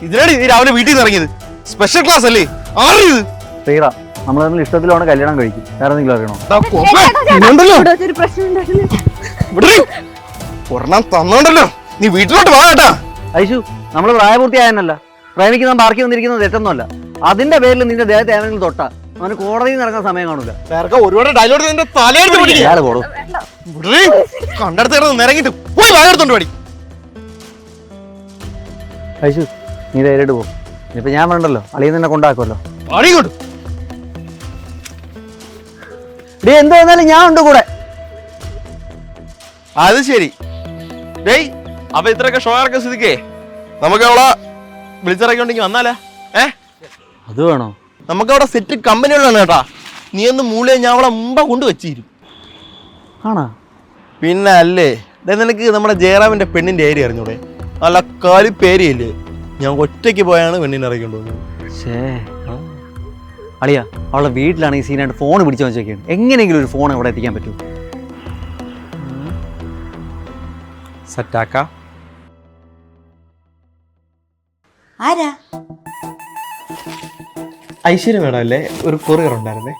ഇതിനാണ് നീ രാവിലെ വീട്ടിൽ നിന്ന് ഇറങ്ങിയത്? സ്പെഷ്യൽ ക്ലാസ് അല്ലേ? ആറിയത് നമ്മൾ തമ്മിൽ ഇഷ്ടത്തിലാണ് കല്യാണം കഴിക്കും. വേറെ എന്തെങ്കിലും അറിയണോ? ഒരെണ്ണം തന്നോണ്ടല്ലോ. നീ വീട്ടിലോട്ട് വാ കേട്ടാ. ഐശു, നമ്മൾ പ്രായപൂർത്തിയായനല്ല. പ്രേമിക്കുന്ന ബാക്കി വന്നിരിക്കുന്നത് തെറ്റൊന്നുമല്ല. അതിന്റെ പേരിൽ നിന്റെ ദേഹത്തെ ഏതെങ്കിലും തൊട്ടാ അവന് കോടതിയിൽ നിന്ന് ഇറങ്ങാൻ സമയം കാണൂല. ഒരുപാട് ഡയലോഗ് നിന്റെ തലയെടുത്ത് കണ്ടെടുത്ത് നിറങ്ങിട്ട് പോയി വായെടുത്തോണ്ട് പാടി. ഐശു, നീ ധൈര്യമായിട്ട് പോകും. ഇനിയിപ്പോ ഞാൻ വേണ്ടല്ലോ, അളിയിൽ നിന്നെ കൊണ്ടാക്കുമല്ലോ. പാടിക്കോട്ട് ഡേ, എന്ത് വന്നാലും ഞാൻ ഉണ്ട് കൂടെ. അത് ശരി. ഡേയ്, അപ്പൊ ഇത്രയൊക്കെ ഷോ ഇറക്കാൻ സ്ഥിതിക്കേ നമുക്ക് അവളെ വിളിച്ചിറക്കിണ്ടെങ്കിൽ വന്നാലേ? അത് വേണോ? നമുക്ക് അവിടെ സെറ്റ് കമ്പനികളാണ് കേട്ടാ. നീ ഒന്ന് മൂലയെ ഞാൻ അവളെ മുമ്പ് കൊണ്ട് വെച്ചിരും. ആണോ? പിന്നെ അല്ലേ. നിനക്ക് നമ്മുടെ ജയറാമിന്റെ പെണ്ണിന്റെ ഏരിയ അറിഞ്ഞൂടെ? നല്ല കാലിപ്പേരിയല്ലേ. ഞാൻ ഒറ്റയ്ക്ക് പോയാണ് പെണ്ണിനെ ഇറക്കിക്കൊണ്ടുപോകുന്നത്. അളിയാ, അവളുടെ വീട്ടിലാണ് ഈ സീനായിട്ട് ഫോൺ പിടിച്ചു വെച്ചൊക്കെയാണ്. എങ്ങനെയെങ്കിലും ഒരു ഫോൺ അവിടെ എത്തിക്കാൻ പറ്റൂ. സെറ്റാക്ക. ആരാ? ഐശ്വര്യ മേഡം അല്ലേ? ഒരു കൊറിയർ ഉണ്ടായിരുന്നേ.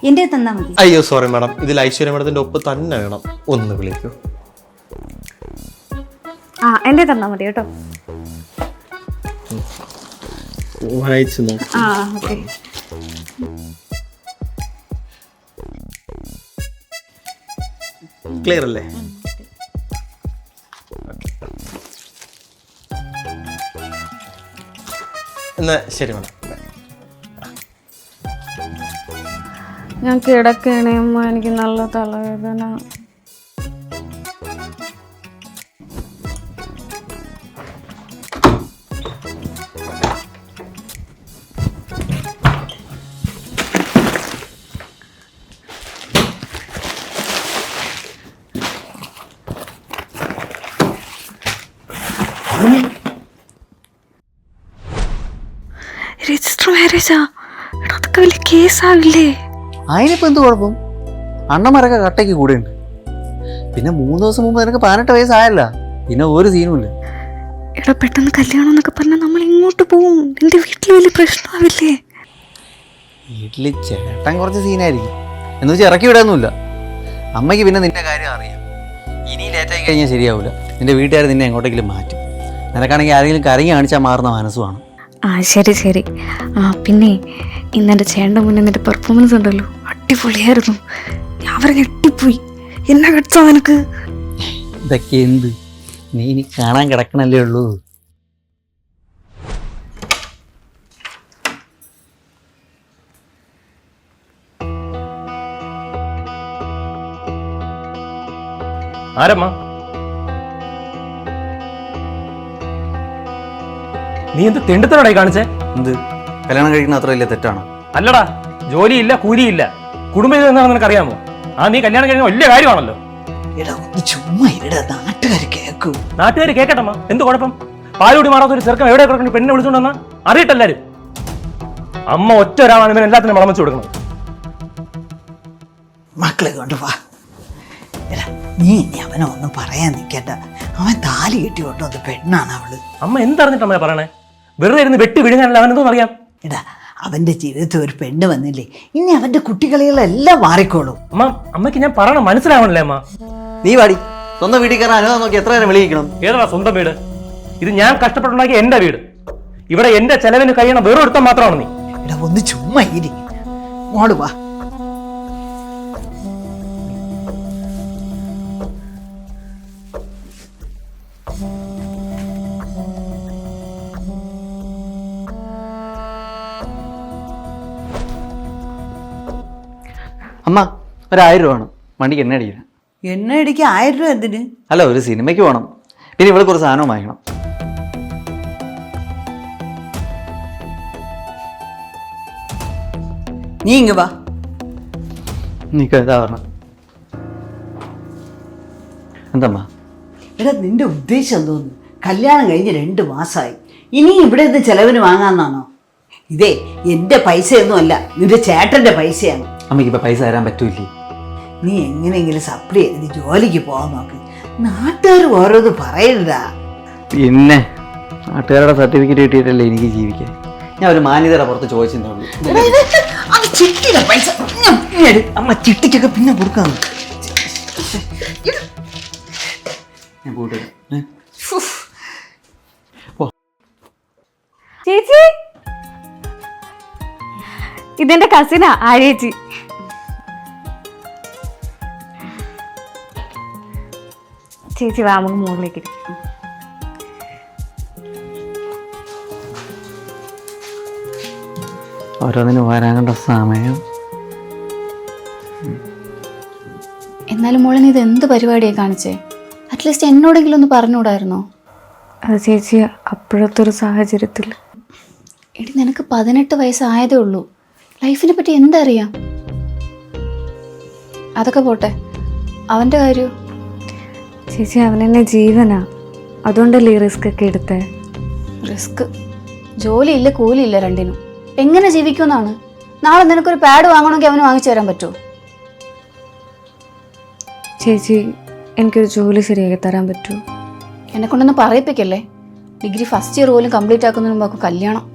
എന്റെ തന്നാ മതി. അയ്യോ സോറി മാഡം, ഇതിൽ ഐശ്വര്യ മേഡത്തിന്റെ ഒപ്പ് തന്നെ വേണം. ഒന്ന് വിളിക്കൂ. എന്റെ തന്നാ മതി കേട്ടോ. വായിച്ചു നോക്ക്. ഓക്കെ. ക്ലിയർ അല്ലേ? എന്നാ ശരി മാഡം. ഞാൻ കിടക്കണേ അമ്മ, എനിക്ക് നല്ല തലവേദന. രജിസ്റ്റർ മാരേജാ? അതൊക്കെ വലിയ കേസാവില്ലേ? അതിനിപ്പോ എന്ത് കുഴപ്പം? അണ്ണന്മാരൊക്കെ കട്ടയ്ക്ക് കൂടെ ഉണ്ട്. പിന്നെ 3 ദിവസം മുമ്പ് നിനക്ക് 18 വയസ്സായല്ല. പിന്നെ ഒരു സീനും ഇല്ല. എടാ, പെട്ടെന്ന് കല്യാണം എന്നൊക്കെ പറഞ്ഞാൽ നമ്മൾ ഇങ്ങോട്ട് പോവും. എന്റെ വീട്ടിൽ വലിയ പ്രശ്നമാവില്ലേ? വീട്ടില് ചേട്ടൻ കുറച്ച് സീനായിരിക്കും. എന്ന് വെച്ചാൽ ഇറക്കി വിടാനൊന്നുമില്ല. അമ്മയ്ക്ക് പിന്നെ നിന്റെ കാര്യം അറിയാം. ഇനി ലേറ്റായി കഴിഞ്ഞാൽ ശരിയാവില്ല. നിന്റെ വീട്ടുകാർ നിന്നെ എങ്ങോട്ടെങ്കിലും മാറ്റും. നിനക്കാണെങ്കിൽ ആരെങ്കിലും കരങ്ങി കാണിച്ചാൽ മാറുന്ന മനസ്സുമാണ്. ശരി ശരി. പിന്നെ ഇന്നെൻ്റെ ചേട്ടൻ്റെ മുന്നേ നിന്റെ പെർഫോമൻസ് ഉണ്ടല്ലോ, അടിപൊളിയായിരുന്നു. അവരെ ഞെട്ടിപ്പോയി. എന്നെ കെട്ടോ നിനക്ക്? ഇതൊക്കെ എന്ത്? നീ ഇനി കാണാൻ കിടക്കണല്ലേ ഉള്ളൂ. ആരമ്മ? നീ എന്ത് തെണ്ടിത്തരടായി കാണിച്ചേ? എന്ത്? കല്യാണം കഴിക്കുന്ന അത്ര വലിയ തെറ്റാണോ? അല്ലടാ, ജോലിയില്ല, കൂലിയില്ല, കുടുംബം എന്താണെന്ന് നിനക്കറിയാമോ? നീ കല്യാണം കഴിക്കുന്ന വലിയ കാര്യമാണല്ലോ. നാട്ടുകാർ കേക്കട്ടമ്മ, എന്ത് കുഴപ്പം? പാലുകൂടി മാറാത്ത ഒരു ചെറുക്കം എവിടെ കിടക്കുന്ന പെണ്ണിനെ വിളിച്ചോണ്ടെന്നാ അറിയിട്ടെല്ലാരും. അമ്മ ഒറ്റ ഒരാളാണ് ഇവൻ എല്ലാത്തിനും വളമിച്ചു കൊടുക്കുന്നത്. മക്കളെ കൊണ്ട് വാ. നീ ഇനി അവനെ ഒന്നും പറയാൻ നിൽക്കേണ്ട. അവൻ താലി കെട്ടി കൊണ്ടുവന്ന പെണ്ണാണ് അവള്. അമ്മ എന്തറിഞ്ഞിട്ടമ്മ പറയണേ? വെറുതെ ഇരുന്ന് വെട്ടി വിഴുങ്ങാനല്ല അവനെന്തോന്ന് അറിയാം. എടാ, അവന്റെ ജീവിതത്തിൽ ഒരു പെണ്ണ് വന്നില്ലേ, ഇനി അവന്റെ കുട്ടികളെല്ലാം മാറിക്കോളും. അമ്മയ്ക്ക് ഞാൻ പറയണം, മനസ്സിലാവണല്ലേ അമ്മ? നീ വാടി. സ്വന്തം വീട്ടിൽ കയറാൻ അനുവാദം നോക്കി എത്ര നേരം വിളിക്കണം? ഏതാ സ്വന്തം വീട്? ഇത് ഞാൻ കഷ്ടപ്പെട്ടുണ്ടാക്കിയ എന്റെ വീട്. ഇവിടെ എന്റെ ചെലവിന് കഴിയണ വെറും ഒരുത്തം മാത്രമാണ് നീ. എടാ, ഒന്ന് ചുമ്മാ ഇരി. മോള് വാ. അമ്മ, 1000 രൂപ വേണം വണ്ടിക്ക് എണ്ണ അടിക്കാൻ. എണ്ണ അടിക്കാൻ 1000 രൂപ എന്തിന്? അല്ല, ഒരു സിനിമയ്ക്ക് പോകണം. പിന്നെ ഇവിടെ കുറച്ച് സാധനവും വാങ്ങിക്കണം. നീ ഇങ്ങ് വാ. നീക്കെന്താ പറഞ്ഞ? എന്തമ്മ? എടാ, നിന്റെ ഉദ്ദേശം എന്തോന്ന്? കല്യാണം കഴിഞ്ഞ് 2 മാസമായി. ഇനി ഇവിടെ നിന്ന് ചെലവിന് വാങ്ങാന്നാണോ? ഇതേ എന്റെ പൈസയൊന്നും അല്ല, നിന്റെ ചേട്ടന്റെ പൈസയാണ്. അമ്മയ്ക്ക് ഇപ്പൊ പൈസ തരാൻ പറ്റൂല്ലേ? നീ എങ്ങനെയെങ്കിലും സപ്ലൈ ചെയ്ത് ജോലിക്ക് പോകാൻ നോക്ക്. നാട്ടുകാർ ഓരോന്ന് പറയരുതാ. പിന്നെ നാട്ടുകാരുടെ സർട്ടിഫിക്കറ്റ് കിട്ടിയിട്ടല്ലേ എനിക്ക് ജീവിക്കാൻ. ഞാൻ ഒരു മാന്യതയുടെ പുറത്ത് ചോദിച്ചതേ ഉള്ളൂ. അത് ചിട്ടിയുടെ പൈസ അമ്മ ചിട്ടിക്കൊക്കെ പിന്നെ കൊടുക്കാന്ന്. ഞാൻ പോയിട്ട് വരാം. ചേച്ചി, ഇതെന്റെ കസിനാ ആര്യേച്ചി. ചേച്ചി വാ, നമുക്ക് മുകളിലേക്ക് ഇരിക്കാം. ഓരോന്നിനും വരാൻ കണ്ട സമയം. എന്നാലും മോളെ, നീ ഇത് എന്ത് പരിപാടിയാണ് കാണിച്ചേ? അറ്റ്ലീസ്റ്റ് എന്നോടെങ്കിലും ഒന്ന് പറഞ്ഞുകൂടായിരുന്നോ? അത് ചേച്ചി അപ്പോഴത്തെ ഒരു സാഹചര്യത്തിൽ. എടി, നിനക്ക് 18 വയസ്സായതേ ഉള്ളൂ. ലൈഫിനെ പറ്റി എന്തറിയാം? അതൊക്കെ പോട്ടെ, അവൻ്റെ കാര്യം. ചേച്ചി അവനെന്നെ ജീവനാ, അതുകൊണ്ടല്ലേ ഈ റിസ്ക് ഒക്കെ എടുത്തേ. റിസ്ക്? ജോലിയില്ല, കൂലിയില്ല, രണ്ടിനും. എങ്ങനെ ജീവിക്കുമെന്നാണ്? നാളെ നിനക്കൊരു പാഡ് വാങ്ങണമെങ്കിൽ അവന് വാങ്ങിച്ചു തരാൻ പറ്റുമോ? ചേച്ചി എനിക്കൊരു ജോലി ശരിയാക്കി തരാൻ പറ്റുമോ? എന്നെ കൊണ്ടൊന്ന് പറയിപ്പിക്കല്ലേ. ഡിഗ്രി ഫസ്റ്റ് ഇയർ പോലും കംപ്ലീറ്റ് ആക്കുന്നതിന് മുമ്പ് കല്യാണം.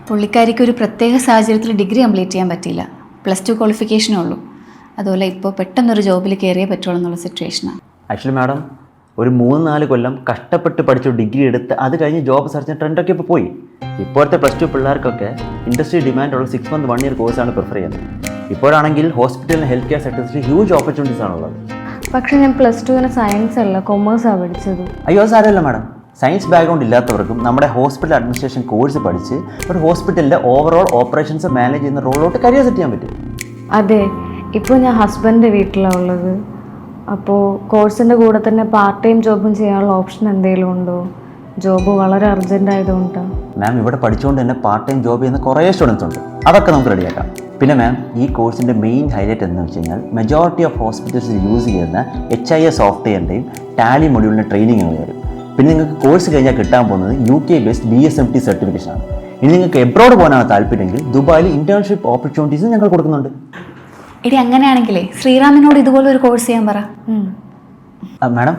പുള്ളിക്കാരിക്ക് ഒരു പ്രത്യേക സാഹചര്യത്തിൽ ഡിഗ്രി കംപ്ലീറ്റ് ചെയ്യാൻ പറ്റിയില്ല. +2 ക്വാളിഫിക്കേഷനേ ഉള്ളൂ. അതുപോലെ ഇപ്പോൾ പെട്ടെന്നൊരു ജോബിൽ കയറിയേ പറ്റുള്ളൂ എന്നുള്ള സിറ്റുവേഷനാണ്. ആക്ച്വലി മാഡം, ഒരു 3-4 കൊല്ലം കഷ്ടപ്പെട്ട് പഠിച്ചു ഡിഗ്രി എടുത്ത് അത് കഴിഞ്ഞ് ജോബ് സെർച്ച് ട്രെൻഡൊക്കെ ഇപ്പോൾ പോയി. ഇപ്പോഴത്തെ +2 പിള്ളേർക്കൊക്കെ ഇൻഡസ്ട്രി ഡിമാൻഡുള്ള 6 മന്ത് 1 ഇയർ കോഴ്സാണ് പ്രിഫർ ചെയ്യുന്നത്. ഇപ്പോഴാണെങ്കിൽ ഹോസ്പിറ്റലിന് ഹെൽത്ത് കെയർ സെക്ടറിൽ ഹ്യൂജ് ഓപ്പർച്യൂണിറ്റീസ് ആണുള്ളത്. പക്ഷെ ഞാൻ +2 സയൻസ് അല്ല കൊമേഴ്സാണ് പഠിച്ചത്. അയ്യോ സാരമല്ല മാഡം, സയൻസ് ബാക്ക്ഗ്രൗണ്ട് ഇല്ലാത്തവർക്കും നമ്മുടെ ഹോസ്പിറ്റൽ അഡ്മിനിസ്ട്രേഷൻ കോഴ്സ് പഠിച്ച് ഒരു ഹോസ്പിറ്റലിൻ്റെ ഓവറോൾ ഓപ്പറേഷൻസ് മാനേജ് ചെയ്യുന്ന റോളിലോട്ട് കരിയർ സെറ്റ് ചെയ്യാൻ പറ്റും. അതെ, ഇപ്പോൾ ഞാൻ ഹസ്ബൻഡിൻ്റെ വീട്ടിലാണ് ഉള്ളത്. അപ്പോൾ കോഴ്സിൻ്റെ കൂടെ തന്നെ പാർട്ട് ടൈം ജോബും ചെയ്യാനുള്ള ഓപ്ഷൻ എന്തെങ്കിലും ഉണ്ടോ? ജോബ് വളരെ അർജൻറ്റ് ആയതുകൊണ്ടാണ്. മാം, ഇവിടെ പഠിച്ചുകൊണ്ട് തന്നെ പാർട്ട് ടൈം ജോബ് ചെയ്യുന്ന കുറേ സ്റ്റുഡൻസ് ഉണ്ട്. അതൊക്കെ നമുക്ക് റെഡിയാക്കാം. പിന്നെ മാം, ഈ കോഴ്സിൻ്റെ മെയിൻ ഹൈലൈറ്റ് എന്ന് വെച്ച് കഴിഞ്ഞാൽ മെജോറിറ്റി ഓഫ് ഹോസ്പിറ്റൽസ് യൂസ് ചെയ്യുന്ന HIS സോഫ്റ്റ്വെയറിൻ്റെയും ടാലി മൊഡ്യൂളിൻ്റെ ട്രെയിനിങ് വരും. പിന്നെ നിങ്ങൾക്ക് കോഴ്സ് കഴിഞ്ഞാൽ കിട്ടാൻ പോകുന്നത് UK ബേസ്ഡ് BSMT സർട്ടിഫിക്കേഷനാണ്. ഇനി നിങ്ങൾക്ക് എബ്രോഡ് പോകാനാണ് താല്പര്യമെങ്കിൽ ദുബായിൽ ഇന്റേൺഷിപ്പ് ഓപ്പർച്യൂണിറ്റീസ് ഞങ്ങൾ കൊടുക്കുന്നുണ്ട്. എടി, അങ്ങനെയാണെങ്കിലേ ശ്രീറാമിനോട് ഇതുപോലെ ഒരു കോഴ്സ് ചെയ്യാൻ പറ. മാഡം,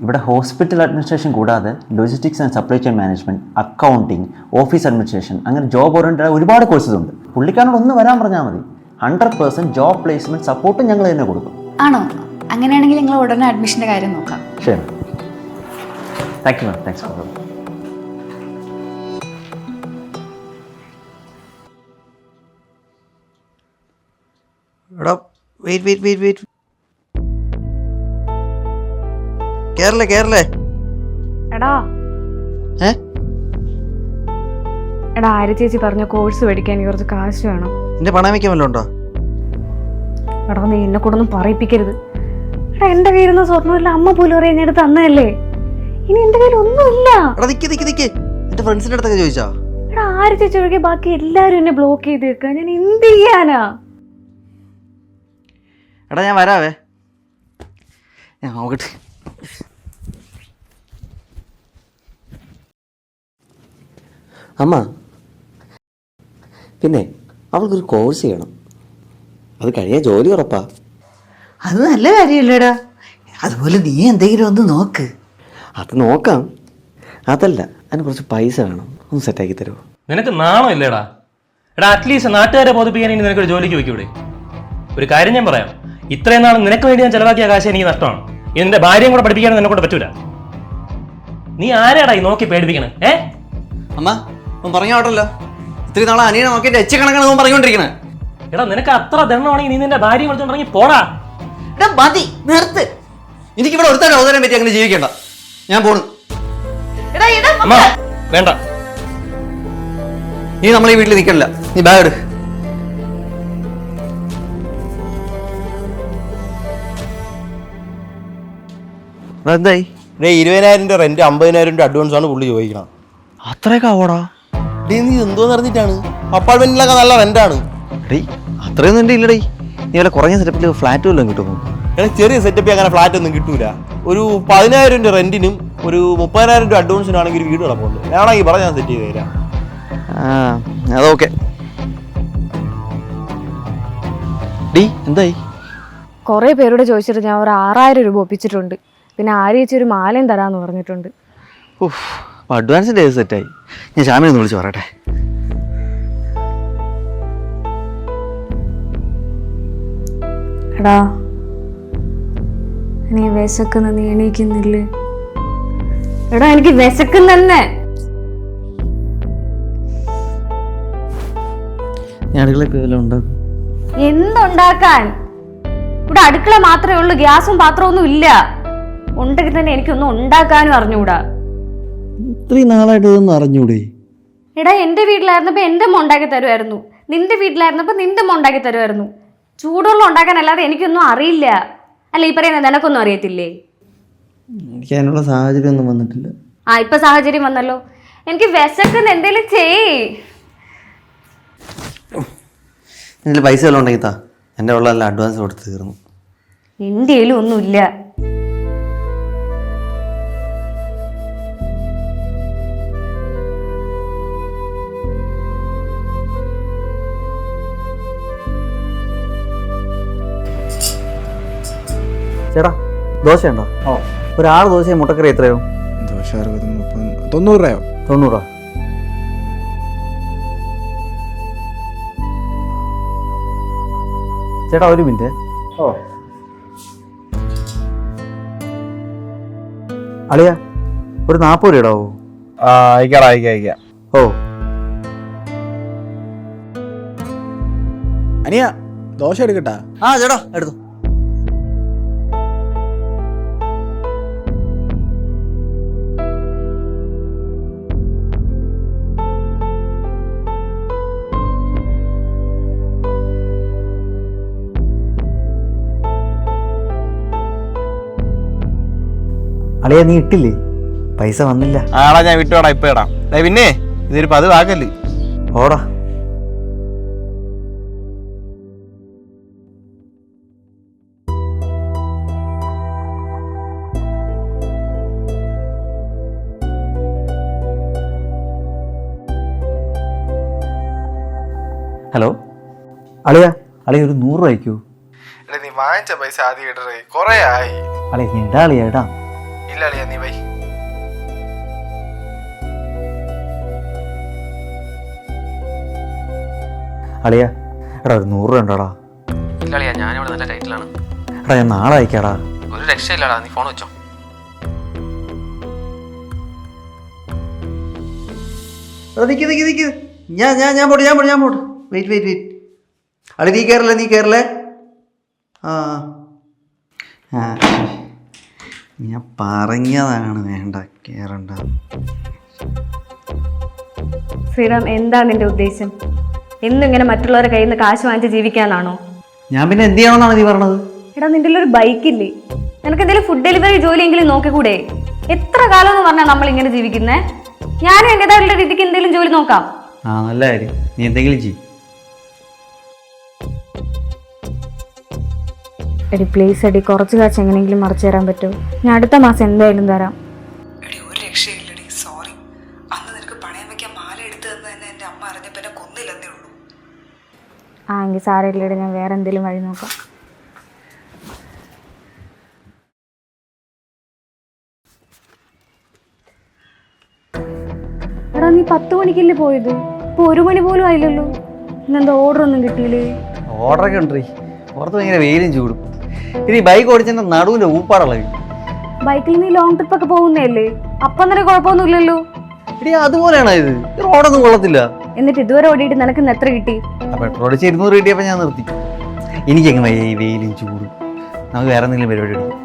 ഇവിടെ ഹോസ്പിറ്റൽ അഡ്മിനിസ്ട്രേഷൻ കൂടാതെ logistics and supply chain management, accounting, office administration, അങ്ങനെ ജോബ് ഓറിയൻറ്റഡ് ഒരുപാട് കോഴ്സസ് ഉണ്ട്. പുള്ളിക്കാരോട് ഒന്ന് വരാൻ പറഞ്ഞാൽ മതി. 100% ജോബ് പ്ലേസ്മെൻറ്റ് സപ്പോർട്ടും ഞങ്ങൾ തന്നെ കൊടുക്കും. ആണോ? അങ്ങനെയാണെങ്കിൽ നിങ്ങൾ ഉടനെ അഡ്മിഷൻ്റെ കാര്യം നോക്കാം. ശരി, thank you ma'am. Thanks for എടാ വെയിറ്റ് കേരളേ എടാ ആര്യ ചേച്ചി പറഞ്ഞ കോഴ്സ് പഠിക്കാൻ കുറച്ച് കാശ് വേണം. നിന്റെ പണം വയ്ക്കാൻ വല്ലതും ഉണ്ടോ? എടാ, നീ എന്നെ കൂടെ ഒന്നും പറയിപ്പിക്കരുത്. എടാ, എൻ്റെ കയ്യിൽ സ്വർണ്ണമില്ല, അമ്മ പോലും അറിയാൻ എടുത്ത് തന്നതല്ലേ. ഇനി എൻ്റെ കയ്യിൽ ഒന്നുമില്ല. എടാ നിക്ക് എന്റെ ഫ്രണ്ട്സിന്റെ അടുത്തൊക്കെ ചോദിച്ചാ? എടാ, ആര്യ ചേച്ചി ഒഴികെ ബാക്കി എല്ലാവരും എന്നെ ബ്ലോക്ക് ചെയ്തേക്കാ. ഞാൻ എന്ത് ചെയ്യാനാ? എടാ, ഞാൻ വരാവേ. ഞാൻ നോക്കട്ടെ. അമ്മ, പിന്നെ അവൾക്കൊരു കോഴ്സ് ചെയ്യണം. അത് കഴിഞ്ഞാൽ ജോലി ഉറപ്പാ. അത് നല്ല കാര്യമല്ലേടാ. അതുപോലെ നീ എന്തെങ്കിലും ഒന്ന് നോക്ക്. അത് നോക്കാം. അതല്ല, അതിന് കുറച്ച് പൈസ വേണം. ഒന്ന് സെറ്റാക്കി തരുമോ? നിനക്ക് നാണോ ഇല്ലേടാ? എടാ, അറ്റ്ലീസ്റ്റ് നാട്ടുകാരെ ബോധിപ്പിക്കാൻ ഇനി നിനക്കൊരു ജോലിക്ക് വയ്ക്കൂടെ? ഒരു കാര്യം ഞാൻ പറയാം, ഇത്രയും നാൾ നിനക്ക് വേണ്ടി ഞാൻ ചെലവാക്കിയ കാശ് എനിക്ക് നഷ്ടമാണ്. ഇതിന്റെ ഭാര്യയും കൂടെ പഠിപ്പിക്കാനും നിന്നെ കൊണ്ട് പറ്റൂല. നീ ആരാടാ ഈ നോക്കി പേടിപ്പിക്കണേ? അമ്മ, അവൻ പറഞ്ഞോട്ടല്ലോ. ഇത്രയും നാളെ അനിയനെ നോക്കിയിട്ട് കണക്കാണ് അവൻ പറഞ്ഞുകൊണ്ടിരിക്കണേ. എടാ, നിനക്ക് അത്ര ദണ്ണമാണെങ്കിൽ നീ നിന്റെ ഭാര്യയും വിളിച്ചോണ്ടെങ്കിൽ പോടാ. എടാ, മതി, നിർത്ത്. എനിക്കിവിടെ ഒരുത്തന്നെ അവതാരം പറ്റി അങ്ങനെ ജീവിക്കണ്ട. ഞാൻ പോണു. അമ്മ, വേണ്ട. നീ നമ്മളീ വീട്ടിൽ നിൽക്കണില്ല. നീ ബാഗ് എടു. എന്തായി? 20,000 റെന്റ്, 50,000 അഡ്വാൻസ് ആണ് പുള്ളി ചോദിക്കണം. അത്രയൊക്കെ ആവോടാ? നീ എന്തോന്ന് അറിഞ്ഞിട്ടാണ്? അപ്പാർട്ട്മെന്റിലൊക്കെ നല്ല റെന്റാണ്. ഡേ, അത്രയൊന്നും എൻ്റെ ഇല്ലടേ. നീ വല്ല കുറഞ്ഞ സെറ്റപ്പിൽ ഫ്ലാറ്റ് വല്ലതും കിട്ടുമോ? എടാ, ചെറിയ സെറ്റപ്പ് അങ്ങനെ ഫ്ലാറ്റ് ഒന്നും കിട്ടൂല. ഒരു 10,000 റെന്റിനും ഒരു 30,000 അഡ്വാൻസിനാണെങ്കിൽ ഒരു വീട് കിടപ്പുണ്ട്. ഞാനാണെങ്കിൽ പറഞ്ഞാൽ സെറ്റ് ചെയ്ത് തരാം. അതൊക്കെ. ഡീ എന്തായി? കുറേ പേരോട് ചോദിച്ചിട്ട് ഞാൻ ഒരു 6000 രൂപ ഒപ്പിച്ചിട്ടുണ്ട്. പിന്നെ ആര്യേച്ചി ഒരു മാലയും തരാമെന്ന് പറഞ്ഞിട്ടുണ്ട്. ഓഹ്, അപ്പോൾ അഡ്വാൻസിൻ്റെ കേസ് സെറ്റായി. ഞാൻ ശ്യാമിനെ ഒന്ന് വിളിച്ച് പറയട്ടെ. എടാ, നീ വിശക്കുന്ന, നീ എണീക്കുന്നില്ലേ? എടാ, എനിക്ക് വിശക്കുന്നെ. ഞാൻ അടുക്കളയിൽ പോയി വല്ലതും ഉണ്ടാക്കും. എന്തുണ്ടാക്കാൻ? ഇവിടെ അടുക്കള മാത്രമേ ഉള്ളൂ, ഗ്യാസും പാത്രമൊന്നും ഇല്ല. ഉണ്ടെങ്കിൽ തന്നെ എനിക്കൊന്നും ഉണ്ടാക്കാനും അറിഞ്ഞൂടാ. ഇത്രയും നാളായിട്ട് ഇതൊന്നും അറിഞ്ഞൂടെ? എടാ, എന്റെ വീട്ടിലായിരുന്നപ്പോ എന്റെ അമ്മ ഉണ്ടാക്കി തരുമായിരുന്നു, നിന്റെ വീട്ടിലായിരുന്നപ്പോ നിന്റെ അമ്മ ഉണ്ടാക്കി തരുമായിരുന്നു. ചൂടുവെള്ളം ഉണ്ടാക്കാൻ അല്ലാതെ എനിക്കൊന്നും അറിയില്ല. അല്ല, ഈ പറയുന്നത് നിനക്കൊന്നും അറിയത്തില്ലേ? എനിക്ക് അതിനുള്ള സാഹചര്യം ഒന്നും വന്നിട്ടില്ല. ഇപ്പൊ സാഹചര്യം വന്നല്ലോ. എനിക്ക് വിശക്കുന്ന, എന്തേലും ചെയ്യ്. ഇതിൽ പൈസ വല്ലതും ഉണ്ടെങ്കിൽ താ. എൻ്റെ ഉള്ളതെല്ലാം അഡ്വാൻസ് കൊടുത്ത് തീർന്നു. എന്റെ കയ്യിലും ഒന്നുമില്ല. ചേട്ടാ, ദോശ ഉണ്ടോ? ഒരു 6 ദോശയും മുട്ടക്കറി എത്രയോ? ദോശ 60, 30, 90 രൂപയോ? 90 രൂപ. ചേട്ടാ, ഒരു മിനിറ്റ്. അളിയ, ഒരു 40 രൂപ ഇടാവോ? അയക്കാം. ഓ, അനിയ ദോശ എടുക്കട്ടാ? ചേട്ടാ എടുത്തു. അളിയ, നീ ഇട്ടില്ലേ? പൈസ വന്നില്ല. ആടാ, ഞാൻ വിട്ടോടാ, ഇപ്പൊ ഇടാം. പിന്നെ ഇതൊരു പതിവാക്കല്. ഓടാ. ഹലോ അളിയ, ഒരു 100 രൂപ അയക്കൂ. നീ വാങ്ങിച്ച പൈസ ആദ്യം ഇടറേ, കൊറേ ആയി. അളിയ, ഞാൻ ഇടാ അളിയ, ഇടാം. ഇല്ല അളിയാ, നീ വൈ. അളിയ, ഒരു 100 രൂപ ഉണ്ടോടാ? ഇല്ലളിയാ, ഞാനിവിടെ നല്ല ടൈറ്റിലാണ്. ഞാൻ നാളെ അയക്കാടാ. ഒരു രക്ഷയില്ലടാ, നീ ഫോൺ വെച്ചോ. നിക്ക്. ഞാൻ പോട്ട്. വെയിറ്റ്. അളി, നീ കയറല്ലേ. ഞാൻ പറഞ്ഞതാണ് വേണ്ട, കേറണ്ട. ശ്രീറാം, എന്താ നിന്റെ ഉദ്ദേശം? എന്നിങ്ങനെ മറ്റുള്ളവരുടെ കയ്യിൽ നിന്ന് കാശ് വാങ്ങിച്ച് ജീവിക്കാനാണോ? ഞാൻ പിന്നെ എന്ത് ചെയ്യണമെന്നാണ് നീ പറഞ്ഞത്? എടാ, നിന്റെ ഒരു ബൈക്കില്ലേ? നിനക്ക് എന്തെങ്കിലും ഫുഡ് ഡെലിവറി ജോലിയെങ്കിലും നോക്കിക്കൂടെ? എത്ര കാലം എന്ന് പറഞ്ഞാൽ നമ്മൾ ഇങ്ങനെ ജീവിക്കുന്നേ? ഞാനും എന്റേതായുള്ള രീതിക്ക് എന്തെങ്കിലും ജോലി നോക്കാം. നല്ല കാര്യം, നീ എന്തെങ്കിലും ചെയ്യും. എടി പ്ലീസ് എടി, കുറച്ച് കാശ് എങ്ങനെയെങ്കിലും മറിച്ചു തരാൻ പറ്റുമോ? ഞാൻ അടുത്ത മാസം എന്തായാലും തരാം. എടി, ഒരു രക്ഷയില്ലടി, സോറി. അന്ന് നിനക്ക് പണയം വെക്കാൻ മാല എടുത്തു തന്നെ എൻ്റെ അമ്മ അറിഞ്ഞപ്പോൾ എന്നെ കൊന്നില്ലെന്നേ ഉള്ളൂ. എങ്കിൽ സാരമില്ലടി, ഞാൻ വേറെ എന്തെങ്കിലും വഴി നോക്കാം. എടാ, നീ 10 മണിക്കല്ലേ പോയത്? ഇപ്പൊ 1 മണി പോലും ആയില്ലല്ലോ. ഇന്നെന്താ ഓർഡർ ഒന്നും കിട്ടിയില്ലേ? ഓർഡറൊക്കെ ഉണ്ട്. പുറത്ത് ഭയങ്കര വെയിലും ചൂടും. ഇനി ബൈക്ക് ഓടിച്ചെന്റെ നടുവിന്റെ ഊപ്പാടുള്ളത്. ബൈക്കിൽ നീ ലോങ് ട്രിപ്പ് ഒക്കെ പോകുന്നല്ലേ? അപ്പം തന്നെ കുഴപ്പമൊന്നുമില്ലല്ലോ. ഇടി, അതുപോലെയാണോ ഇത്? റോഡൊന്നും കൊള്ളത്തില്ല. എന്നിട്ട് ഇതുവരെ ഓടിയിട്ട് നിനക്ക് ഇന്ന് എത്ര കിട്ടി? പെട്രോൾ അടിച്ച് 200 കിട്ടിയപ്പോൾ ഞാൻ നിർത്തി. എനിക്കെങ്ങനെ ഈ വെയിലും ചൂടും. നമുക്ക് വേറെ എന്തെങ്കിലും പരിപാടി എടുക്കും.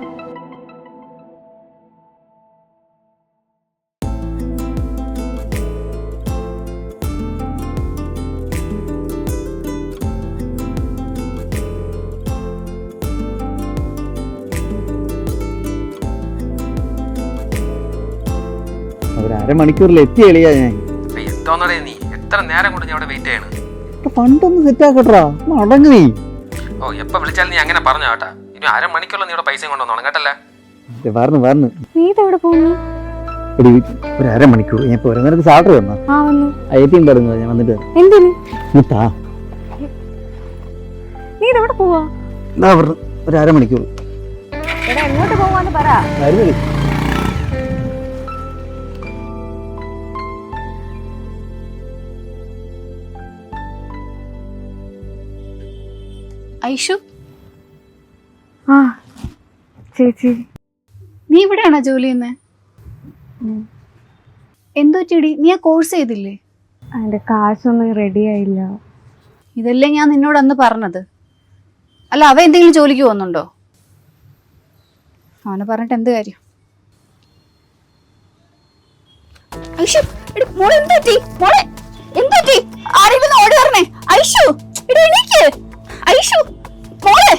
ഒരു അരമണിക്കൂറിൽ എത്തി എളിയാ ഞാൻ. എന്തോന്നടേ നീ? എത്ര നേരം കൊണ്ട് ഞാൻ അവിടെ വെയിറ്റ് ചെയ്യണം. ഫണ്ടൊന്ന് സെറ്റ് ആക്കട്ടാ, അടങ്ങ് നീ. ഓ, എപ്പോൾ വിളിച്ചാലും നീ അങ്ങനെ പറഞ്ഞു കേട്ടാ. ഇനി 1/2 മണിക്കൂറിൽ നീ ഇവിടെ പൈസ കൊണ്ടുവന്നോണം കേട്ടല്ലേ. പറഞ്ഞു നീ ഇതെവിടെ പോകുന്നു? എടി, ഒരു അരമണിക്കൂർ ഞാൻ പോരാ. നിനക്ക് സാലറി വന്നോ? വന്നു. ATM പറഞ്ഞു, ഞാൻ വന്നിട്ട് എന്തിന്? താ. നീ ഇതെവിടെ പോവാ? എന്താ പറഞ്ഞു ഒരു അരമണിക്കൂർ എടാ എങ്ങോട്ട് പോവാന്ന് പറ. വരുന്നില്ല. ഐഷു, ആ ചേച്ചി, നീ ഇവിടെയാണോ ജോലി ചെയ്യുന്നത്? എന്തോ ചെടി, നീ ആ കോഴ്സ് ചെയ്തില്ലേ? അതിന്റെ കാശൊന്നും റെഡി ആയില്ല. ഇതല്ലേ ഞാൻ നിന്നോട് അന്ന് പറഞ്ഞത്. അല്ല, അവ എന്തെങ്കിലും ജോലിക്ക് പോകുന്നുണ്ടോ? അവനെ പറഞ്ഞിട്ട് എന്ത് കാര്യം? ഐഷു, എടി മോളെ എന്ത് പറ്റി? മോളെ എന്ത് പറ്റി? ആരെങ്കിലും ഓടി വരണേ. ഐഷു, എടി എണീക്ക്. ഐഷു മോളെ.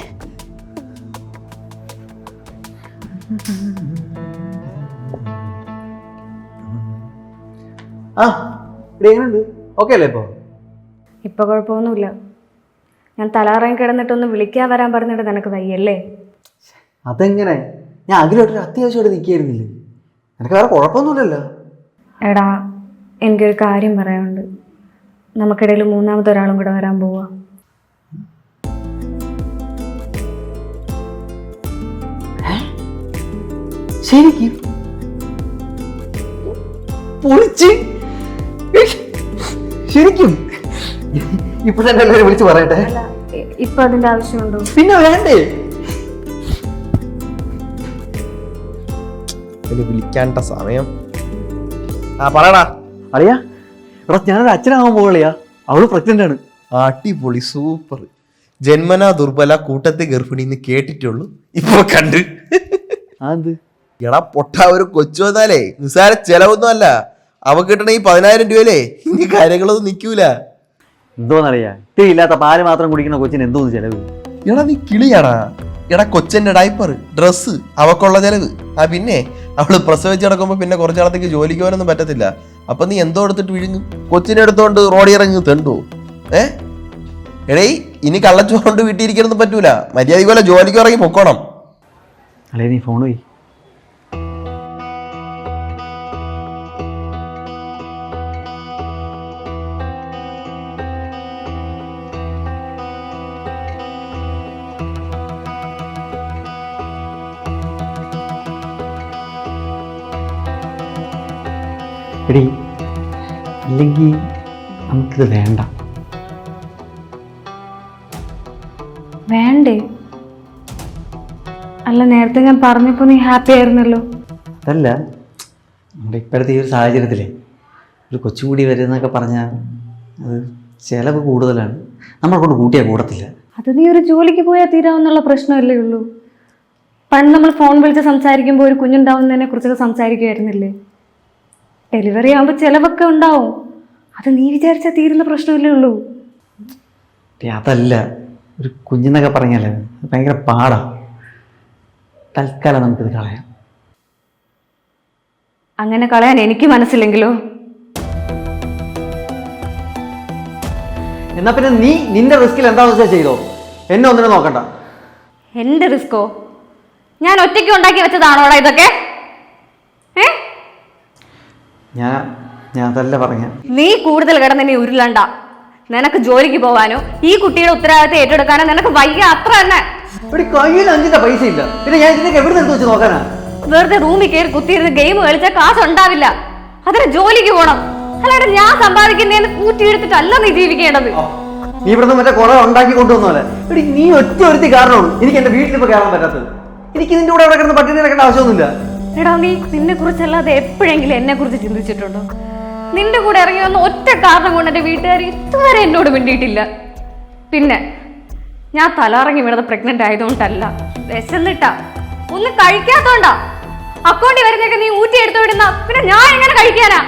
ആ ഇവിടെ എങ്ങനെയുണ്ട്? ഓക്കെ അല്ലേ ഇപ്പോൾ? ഇപ്പൊ കുഴപ്പമൊന്നുമില്ല. ഞാൻ തലാറാൻ കിടന്നിട്ടൊന്ന് വിളിക്കാൻ വരാൻ പറഞ്ഞിട്ട് നിനക്ക് വയ്യല്ലേ? അതെങ്ങനെ? ഞാൻ അതിലോട്ടൊരു അത്യാവശ്യമായിട്ട് നിൽക്കുകയായിരുന്നില്ലേ? നിനക്ക് വേറെ കുഴപ്പമൊന്നുമില്ലല്ലോ. എടാ, എനിക്കൊരു കാര്യം പറയാനുണ്ട്. നമുക്കിടയിൽ മൂന്നാമതൊരാളും കൂടെ വരാൻ പോവാ. ശരിക്കും പൊളിച്ച്? ശരിക്കും ഇപ്പൊ തന്നെ എല്ലാവരും വിളിച്ച് പറയട്ടെ. ഇപ്പൊ അതിന്റെ ആവശ്യമുണ്ടോ? പിന്നെ വേണ്ടേ? വിളിക്കാണ്ട സമയം. ആ പറയടാ. അറിയാ എടാ, ഞാനൊരു അച്ഛനാവാൻ പോകളിയാ. അവള് പ്രഗ്നന്റ് ആണ്. അടിപൊളി, സൂപ്പർ. ജന്മനാ ദുർബല, കൂട്ടത്തെ ഗർഭിണിന്ന് കേട്ടിട്ടുള്ളൂ, ഇപ്പൊ കണ്ട്. അത് എടാ പൊട്ട, ഒരു കൊച്ചു വന്നാലേ നിസ്സാര ചെലവൊന്നും അല്ല. അവ കിട്ടണ ഈ 10,000 രൂപയിലേ ഇനി കാര്യങ്ങളൊന്നും നിൽക്കൂല. എന്തോന്നറിയാ, ഇത്തിരി ഇല്ലാത്ത പാല് മാത്രം കുടിക്കുന്ന കൊച്ചിന് എന്തോന്ന് ചെലവ്? എടാ നീ കിളിയാടാ. എടാ കൊച്ചന്റെ ഡൈപ്പർ, ഡ്രസ്സ്, അവക്കുള്ള ചെലവ്. ആ പിന്നെ അവള് പ്രസവിച്ച് കിടക്കുമ്പോ പിന്നെ കുറച്ചു നാളത്തേക്ക് ജോലിക്ക് പോകാനൊന്നും പറ്റത്തില്ല. അപ്പൊ നീ എന്തോ എടുത്തിട്ട് വിഴുങ്ങും? കൊച്ചിനെ എടുത്തോണ്ട് റോഡി ഇറങ്ങി തെണ്ടോ? എടേ, ഇനി കള്ളച്ചോണ്ട് വീട്ടിയിരിക്കാനൊന്നും പറ്റൂല. മര്യാദ പോലെ ജോലിക്ക് ഇറങ്ങി പൊക്കോണം. അല്ലേ നീ ഫോൺ പോയി. എടി, അല്ലെങ്കിൽ നമുക്കിത് വേണ്ട. വേണ്ടേ? അല്ല, നേരത്തെ ഞാൻ പറഞ്ഞപ്പോ നീ ഹാപ്പി ആയിരുന്നല്ലോ. അതല്ല, നമ്മുടെ ഇപ്പോഴത്തെ ഈ ഒരു സാഹചര്യത്തിലേ ഒരു കൊച്ചും കൂടി വരുന്നൊക്കെ പറഞ്ഞാൽ അത് ചിലവ് കൂടുതലാണ്. നമ്മളെ കൊണ്ട് കൂട്ടിയാൽ കൂടത്തില്ല. അത് നീ ഒരു ജോലിക്ക് പോയാൽ തീരാവുന്നുള്ള പ്രശ്നമല്ലേ ഉള്ളൂ. പണ്ട് നമ്മൾ ഫോൺ വിളിച്ച് സംസാരിക്കുമ്പോൾ ഒരു കുഞ്ഞുണ്ടാവുന്നതിനെ കുറിച്ചൊക്കെ സംസാരിക്കുമായിരുന്നില്ലേ? ഡെലിവറി ആകുമ്പോൾ ചിലവൊക്കെ ഉണ്ടാവും. അത് നീ വിചാരിച്ചാൽ തീരുന്ന പ്രശ്നമല്ലേ ഉള്ളൂ. അതല്ല, ഒരു കുഞ്ഞെന്നൊക്കെ പറഞ്ഞാൽ ഭയങ്കര പാടാ. തൽക്കാലം നമുക്കിത് കളയാം. അങ്ങനെ കളയാൻ എനിക്ക് മനസ്സില്ലെങ്കിലോ? എന്നാ പിന്നെ നീ നിന്റെ റിസ്കിൽ എന്താണെന്ന് വെച്ചാൽ ചെയ്തോ. എന്നെ ഒന്നിനും നോക്കണ്ട. എന്റെ റിസ്കോ? ഞാൻ ഒറ്റയ്ക്ക് ഉണ്ടാക്കി വെച്ചതാണോടാ ഇതൊക്കെ? ഞാൻ അതല്ല പറഞ്ഞ. നീ കൂടുതൽ കിടന്നെ ഉരുളണ്ട. നിനക്ക് ജോലിക്ക് പോവാനോ ഈ കുട്ടിയുടെ ഉത്തരവാദിത്തം ഏറ്റെടുക്കാനോ നിനക്ക് വയ്യ, അത്ര തന്നെ. കയ്യിൽ 5 പൈസ ഇല്ല, പിന്നെ ഞാൻ ഇതിനൊക്കെ എവിടെ നിന്ന് വെച്ച് നോക്കാനാ? വെറുതെ റൂമിൽ കയറി കുത്തിയിരുന്ന് ഗെയിം കളിച്ചാൽ കാശ് ഉണ്ടാവില്ല. അതിന് ജോലിക്ക് പോകണം. അല്ലാതെ ഞാൻ സമ്പാദിക്കുന്നതിന് കൂട്ടിയെടുത്തിട്ടല്ല നീ ജീവിക്കേണ്ടത്. നീ ഇവിടുന്ന് മറ്റേ കുറെ ഉണ്ടാക്കി കൊണ്ടുവന്നോലെ. നീ ഒറ്റ ഒരുത്തി കാരണമാണ് എനിക്ക് എന്റെ വീട്ടിലിപ്പോ കയറാൻ പറ്റാത്തത്. എനിക്ക് നിന്റെ കൂടെ അവിടെ കിടന്ന് പട്ടിണി കിടക്കേണ്ട ആവശ്യമൊന്നുമില്ല. എടാ, നീ നിന്നെ കുറിച്ചല്ലാതെ എപ്പോഴെങ്കിലും എന്നെ കുറിച്ച് ചിന്തിച്ചിട്ടുണ്ടോ? നിന്റെ കൂടെ ഇറങ്ങി വന്ന ഒറ്റ കാരണം കൊണ്ട് എന്റെ വീട്ടുകാർ ഇതുവരെ എന്നോട് മിണ്ടിയിട്ടില്ല. പിന്നെ ഞാൻ തലറങ്ങി വീണത് പ്രഗ്നന്റ് ആയതുകൊണ്ടല്ല, വിശന്നിട്ടാ, ഒന്നും കഴിക്കാത്തോണ്ടാ. അക്കൗണ്ടിൽ വരുന്നേക്ക് നീ ഊറ്റിയെടുത്ത് വിടുന്ന, പിന്നെ ഞാൻ എങ്ങനെ കഴിക്കാനാ?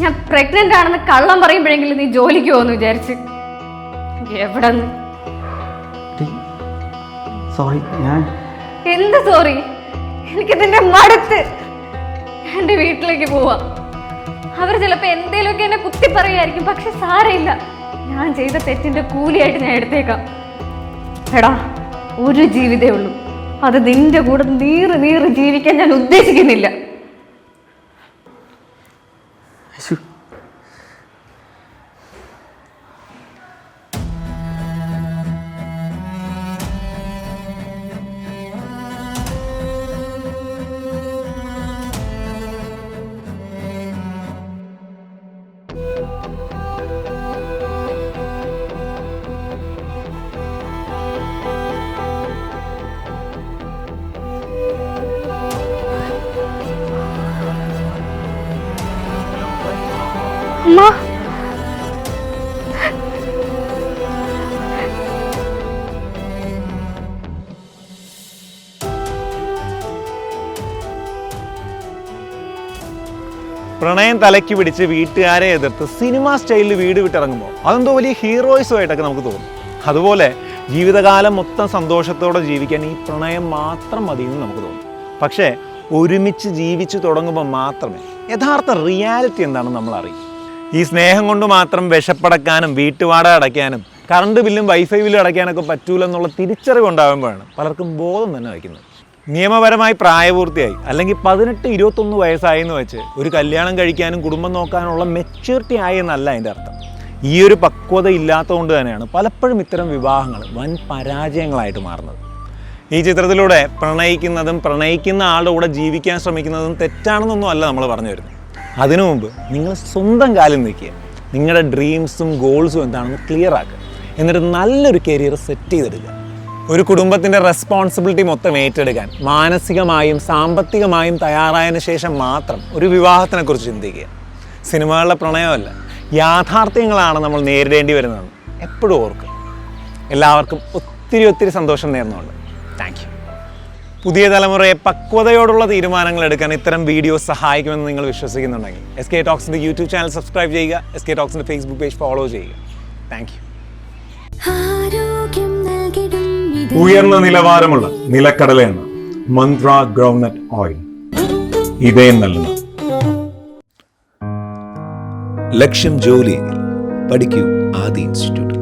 ഞാൻ പ്രഗ്നന്റ് ആണെന്ന് കള്ളം പറയുമ്പോഴെങ്കിലും നീ ജോലിക്ക് പോകുന്നു വിചാരിച്ച്. എവിടെ നിന്ന്? സോറി. ഞാൻ എന്ത് സോറി? എനിക്കിതിന്റെ മടുത്ത്. എന്റെ വീട്ടിലേക്ക് പോവാ. അവർ ചിലപ്പോ എന്തേലുമൊക്കെ എന്നെ കുത്തി പറയുമായിരിക്കും, പക്ഷെ സാരമില്ല. ഞാൻ ചെയ്ത തെറ്റിന്റെ കൂലിയായിട്ട് ഞാൻ എടുത്തേക്കാം. എടാ, ഒരു ജീവിതമേ ഉള്ളൂ. അത് നിന്റെ കൂടെ നീറി ജീവിക്കാൻ ഞാൻ ഉദ്ദേശിക്കുന്നില്ല. പ്രണയം തലയ്ക്ക് പിടിച്ച് വീട്ടുകാരെ എതിർത്ത് സിനിമ സ്റ്റൈലിൽ വീട് വിട്ടിറങ്ങുമ്പോൾ അതെന്തോ വലിയ ഹീറോയിസുമായിട്ടൊക്കെ നമുക്ക് തോന്നും. അതുപോലെ ജീവിതകാലം മൊത്തം സന്തോഷത്തോടെ ജീവിക്കാൻ ഈ പ്രണയം മാത്രം മതിയെന്ന് നമുക്ക് തോന്നും. പക്ഷേ ഒരുമിച്ച് ജീവിച്ചു തുടങ്ങുമ്പോൾ മാത്രമേ യഥാർത്ഥ റിയാലിറ്റി എന്താണെന്ന് നമ്മൾ അറിയും. ഈ സ്നേഹം കൊണ്ട് മാത്രം വിശപ്പടക്കാനും വീട്ടുവാടക അടയ്ക്കാനും കറണ്ട് ബില്ലും വൈഫൈ ബില്ലും അടയ്ക്കാനൊക്കെ പറ്റൂലെന്നുള്ള തിരിച്ചറിവുണ്ടാകുമ്പോഴാണ് പലർക്കും ബോധം തന്നെ വയ്ക്കുന്നത്. നിയമപരമായി പ്രായപൂർത്തിയായി അല്ലെങ്കിൽ 18-21 വയസ്സായി എന്ന് വെച്ച് ഒരു കല്യാണം കഴിക്കാനും കുടുംബം നോക്കാനുള്ള മെച്യൂരിറ്റി ആയി എന്നല്ല അതിൻ്റെ അർത്ഥം. ഈ ഒരു പക്വത ഇല്ലാത്തതുകൊണ്ട് തന്നെയാണ് പലപ്പോഴും ഇത്തരം വിവാഹങ്ങൾ വൻ പരാജയങ്ങളായിട്ട് മാറുന്നത്. ഈ ചിത്രത്തിലൂടെ പ്രണയിക്കുന്നതും പ്രണയിക്കുന്ന ആളുടെ കൂടെ ജീവിക്കാൻ ശ്രമിക്കുന്നതും തെറ്റാണെന്നൊന്നും അല്ല നമ്മൾ പറഞ്ഞു വരുന്നത്. അതിനു മുമ്പ് നിങ്ങൾ സ്വന്തം കാലിൽ നിൽക്കുക, നിങ്ങളുടെ ഡ്രീംസും ഗോൾസും എന്താണെന്ന് ക്ലിയർ ആക്കുക, എന്നിട്ട് നല്ലൊരു കരിയർ സെറ്റ് ചെയ്തെടുക്കുക. ഒരു കുടുംബത്തിൻ്റെ റെസ്പോൺസിബിലിറ്റി മൊത്തം ഏറ്റെടുക്കാൻ മാനസികമായും സാമ്പത്തികമായും തയ്യാറായതിനു ശേഷം മാത്രം ഒരു വിവാഹത്തിനെക്കുറിച്ച് ചിന്തിക്കുക. സിനിമകളുടെ പ്രണയമല്ല, യാഥാർത്ഥ്യങ്ങളാണ് നമ്മൾ നേരിടേണ്ടി വരുന്നതെന്ന് എപ്പോഴും ഓർക്കുക. എല്ലാവർക്കും ഒത്തിരി സന്തോഷം നേർന്നുകൊണ്ട് താങ്ക് യു. പുതിയ തലമുറയെ പക്വതയോടുള്ള തീരുമാനങ്ങൾ എടുക്കാൻ ഇത്തരം വീഡിയോസ് സഹായിക്കുമെന്ന് നിങ്ങൾ വിശ്വസിക്കുന്നുണ്ടെങ്കിൽ SK ടോക്സിൻ്റെ യൂട്യൂബ് ചാനൽ സബ്സ്ക്രൈബ് ചെയ്യുക, SK ടോക്സിൻ്റെ ഫേസ്ബുക്ക് പേജ് ഫോളോ ചെയ്യുക. Thank you. ഉയർന്ന നിലവാരമുള്ള നിലക്കടല എണ്ണ, മന്ത്ര ഗ്രൗണ്ട്നട്ട് ഓയിൽ, ഇതയം നൽകുന്ന ലക്ഷ്യം ജോലി പഠിക്കൂ ആദി ഇൻസ്റ്റിറ്റ്യൂട്ട്.